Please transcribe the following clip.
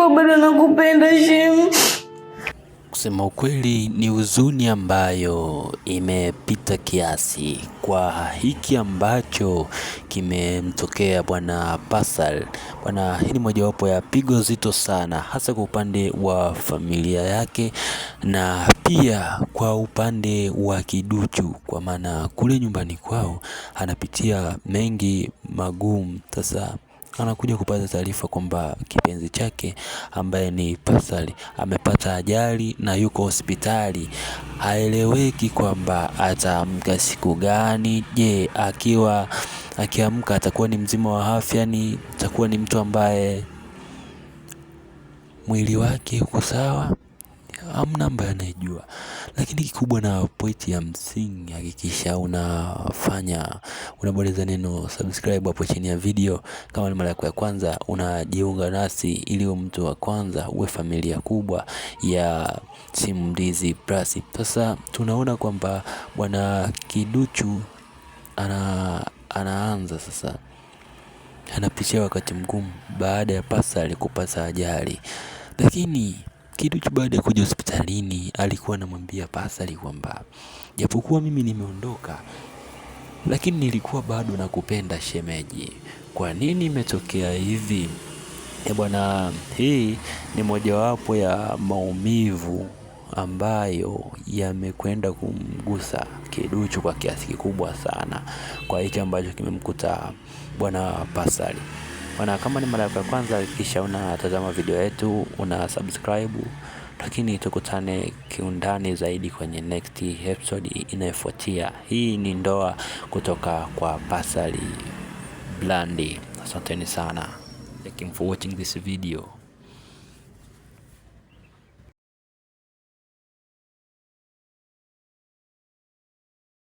kwa bado nakupenda Shem. Kusema ukweli ni huzuni ambayo imepita kiasi kwa hiki ambacho kimemtokea bwana Pascal. Bwana, hii ni mojawapo ya pigo zito sana, hasa kwa upande wa familia yake na pia kwa upande wa Kiduchu, kwa maana kule nyumbani kwao anapitia mengi magumu. Sasa anakuja kupata taarifa kwamba kipenzi chake ambaye ni Pascal amepata ajali na yuko hospitali. Haeleweki kwamba ataamka siku gani. Je, akiamka atakuwa ni mzima wa afya? Ni atakuwa ni mtu ambaye mwili wake uko sawa? Hamna ambaye anajua. Lakini kikubwa na pointi ya msingi, hakikisha unabonyeza neno subscribe hapo chini ya video. Kama ni mara yako ya kwanza unajiunga nasi, ili mtu wa kwanza uwe familia kubwa ya Simulizi Plus. Sasa tunaona kwamba bwana Kiduchu anaanza sasa, anapitia wakati mgumu baada ya Pascal kupata ajali. Lakini Kiduchu baada ya kuja hospitalini alikuwa anamwambia Pascal kwamba japokuwa mimi nimeondoka, lakini nilikuwa bado nakupenda shemeji. Kwa nini imetokea hivi? Bwana, hii ni mojawapo ya maumivu ambayo yamekwenda kumgusa Kiduchu kwa kiasi kikubwa sana, kwa hicho ambacho kimemkuta bwana Pascal. Bwana, kama ni mara ya kwanza hakikisha unatazama video yetu, una subscribe, lakini tukutane kiundani zaidi kwenye next episode inayofuatia. Hii ni ndoa kutoka kwa Pascal Blandi. Asanteni sana. Thank you for watching this video.